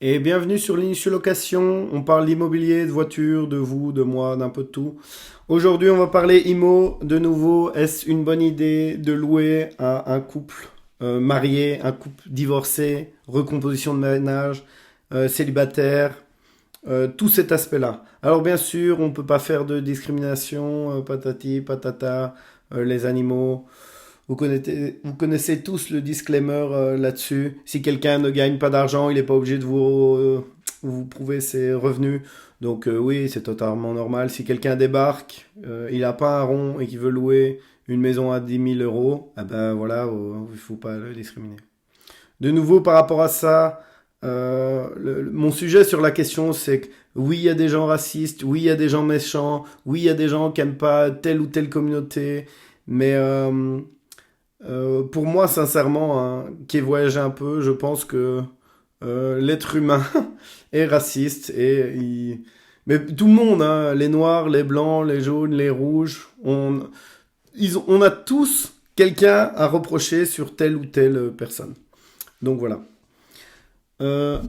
Et bienvenue sur l'Initial Location. On parle d'immobilier, de voitures, de vous, de moi, d'un peu de tout. Aujourd'hui, on va parler IMO. De nouveau, est-ce une bonne idée de louer à un couple marié, un couple divorcé, recomposition de ménage, célibataire, tout cet aspect-là. Alors bien sûr, on ne peut pas faire de discrimination, patati, patata, les animaux. Vous connaissez tous le disclaimer là-dessus. Si quelqu'un ne gagne pas d'argent, il n'est pas obligé de vous prouver ses revenus. Donc oui, c'est totalement normal. Si quelqu'un débarque, il n'a pas un rond et qu'il veut louer une maison à 10 000 euros, ah ben voilà, il ne faut pas le discriminer. De nouveau, par rapport à ça, mon sujet sur la question, c'est que oui, il y a des gens racistes, oui, il y a des gens méchants, oui, il y a des gens qui n'aiment pas telle ou telle communauté, mais pour moi, sincèrement, hein, qui ai voyagé un peu, je pense que l'être humain est raciste mais tout le monde, hein, les noirs, les blancs, les jaunes, les rouges, on a tous quelqu'un à reprocher sur telle ou telle personne. Donc voilà. Euh,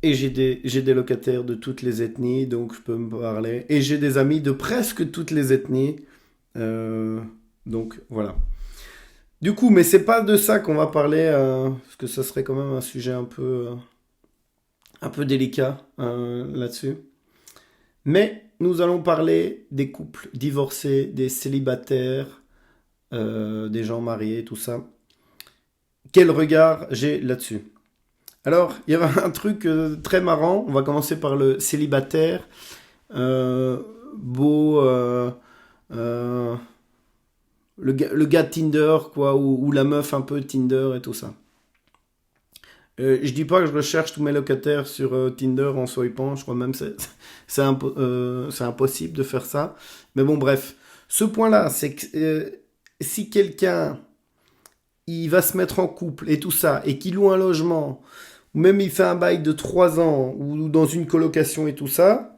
et j'ai des locataires de toutes les ethnies, donc je peux me parler. Et j'ai des amis de presque toutes les ethnies. Euh, donc voilà. Du coup, mais c'est pas de ça qu'on va parler, parce que ça serait quand même un sujet un peu délicat là-dessus. Mais nous allons parler des couples divorcés, des célibataires, des gens mariés, tout ça. Quel regard j'ai là-dessus? Alors, il y avait un truc très marrant. On va commencer par le célibataire, euh, beau, euh, le gars Tinder, quoi, ou la meuf un peu Tinder et tout ça. Je dis pas que je recherche tous mes locataires sur Tinder en swipant, je crois même que c'est impossible de faire ça. Mais bon, bref. Ce point-là, c'est que si quelqu'un il va se mettre en couple et tout ça, et qu'il loue un logement, ou même il fait un bail de 3 ans, ou dans une colocation et tout ça,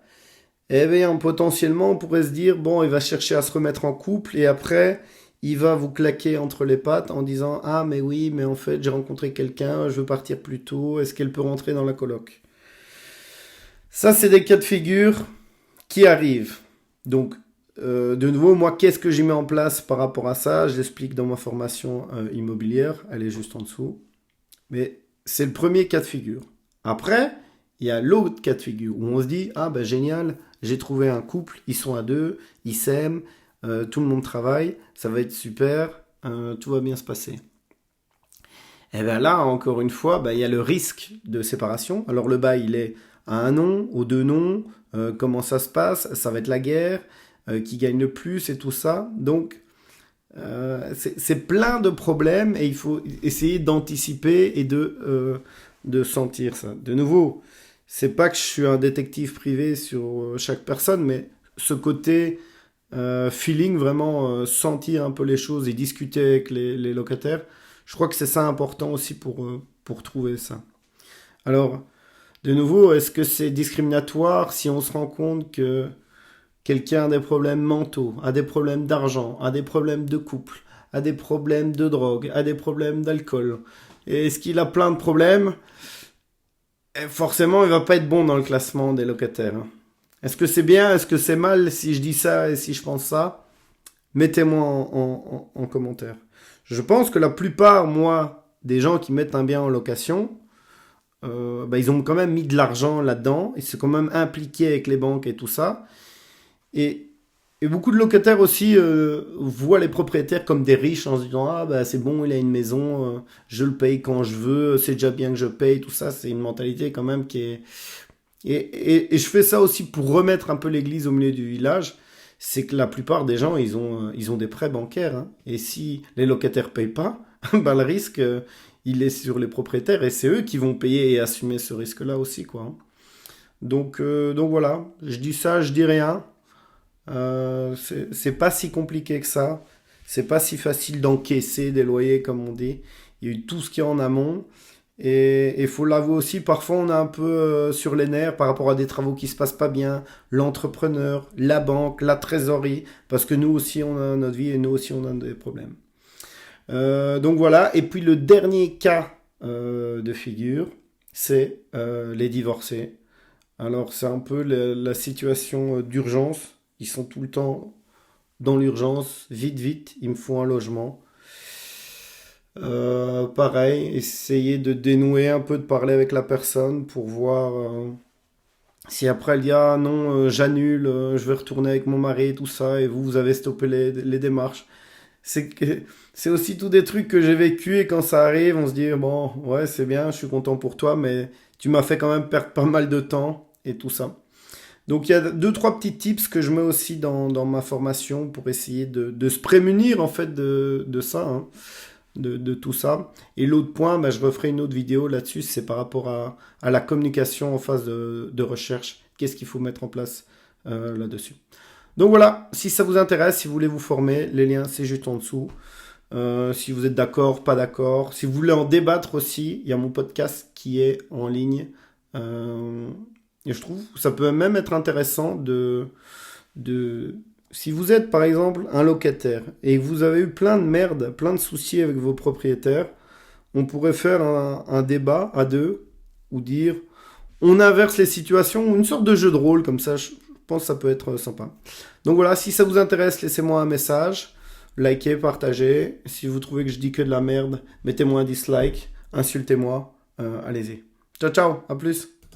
eh bien, potentiellement, on pourrait se dire, bon, il va chercher à se remettre en couple et après, il va vous claquer entre les pattes en disant, ah, mais oui, mais en fait, j'ai rencontré quelqu'un, je veux partir plus tôt, est-ce qu'elle peut rentrer dans la coloc? Ça, c'est des cas de figure qui arrivent. Donc, de nouveau, moi, qu'est-ce que j'y mets en place par rapport à ça? Je l'explique dans ma formation immobilière, elle est juste en dessous. Mais c'est le premier cas de figure. Après, il y a l'autre cas de figure où on se dit, ah ben génial, j'ai trouvé un couple, ils sont à deux, ils s'aiment, tout le monde travaille, ça va être super, tout va bien se passer. Et bien là, encore une fois, ben, il y a le risque de séparation. Alors le bail, il est à un nom, aux deux noms, comment ça se passe, ça va être la guerre, qui gagne le plus et tout ça. Donc c'est plein de problèmes et il faut essayer d'anticiper et de sentir ça. De nouveau, c'est pas que je suis un détective privé sur chaque personne, mais ce côté feeling, vraiment sentir un peu les choses et discuter avec les locataires, je crois que c'est ça important aussi pour trouver ça. Alors, de nouveau, est-ce que c'est discriminatoire si on se rend compte que quelqu'un a des problèmes mentaux, a des problèmes d'argent, a des problèmes de couple, a des problèmes de drogue, a des problèmes d'alcool? Et est-ce qu'il a plein de problèmes? Et forcément, il va pas être bon dans le classement des locataires, hein. Est-ce que c'est bien, est-ce que c'est mal si je dis ça et si je pense ça? Mettez-moi en commentaire. Je pense que la plupart, moi, des gens qui mettent un bien en location, bah, ils ont quand même mis de l'argent là-dedans, ils se sont quand même impliqués avec les banques et tout ça. Et, et beaucoup de locataires aussi voient les propriétaires comme des riches en se disant, ah bah c'est bon, il a une maison, je le paye quand je veux, c'est déjà bien que je paye, tout ça. C'est une mentalité quand même qui est... Et je fais ça aussi pour remettre un peu l'église au milieu du village. C'est que la plupart des gens, ils ont des prêts bancaires, hein. Et si les locataires payent pas, ben le risque, il est sur les propriétaires et c'est eux qui vont payer et assumer ce risque-là aussi, quoi, hein. Donc voilà, je dis ça, je dis rien. C'est pas si compliqué que ça. C'est pas si facile d'encaisser des loyers comme on dit. Il y a eu tout ce qui est en amont. Et il faut l'avouer aussi, parfois on est un peu sur les nerfs par rapport à des travaux qui se passent pas bien. L'entrepreneur, la banque, la trésorerie. Parce que nous aussi on a notre vie et nous aussi on a des problèmes. Donc voilà. Et puis le dernier cas de figure, c'est les divorcés. Alors c'est un peu la situation d'urgence. Ils sont tout le temps dans l'urgence, vite, vite, il me faut un logement. Pareil, essayer de dénouer un peu, de parler avec la personne pour voir si après elle dit ah non, j'annule, je vais retourner avec mon mari et tout ça, et vous avez stoppé les démarches. C'est aussi tous des trucs que j'ai vécu et quand ça arrive, on se dit bon, ouais, c'est bien, je suis content pour toi, mais tu m'as fait quand même perdre pas mal de temps et tout ça. Donc il y a deux, trois petits tips que je mets aussi dans ma formation pour essayer de se prémunir en fait de ça, hein, de tout ça. Et l'autre point, bah, je referai une autre vidéo là-dessus, c'est par rapport à la communication en phase de recherche. Qu'est-ce qu'il faut mettre en place là-dessus. Donc voilà, si ça vous intéresse, si vous voulez vous former, les liens c'est juste en dessous. Si vous êtes d'accord, pas d'accord. Si vous voulez en débattre aussi, il y a mon podcast qui est en ligne. Euh, et je trouve que ça peut même être intéressant de... Si vous êtes par exemple un locataire et que vous avez eu plein de merde, plein de soucis avec vos propriétaires, on pourrait faire un débat à deux ou dire on inverse les situations, une sorte de jeu de rôle comme ça, je pense que ça peut être sympa. Donc voilà, si ça vous intéresse, laissez-moi un message, likez, partagez. Si vous trouvez que je dis que de la merde, mettez-moi un dislike, insultez-moi, allez-y. Ciao ciao, à plus.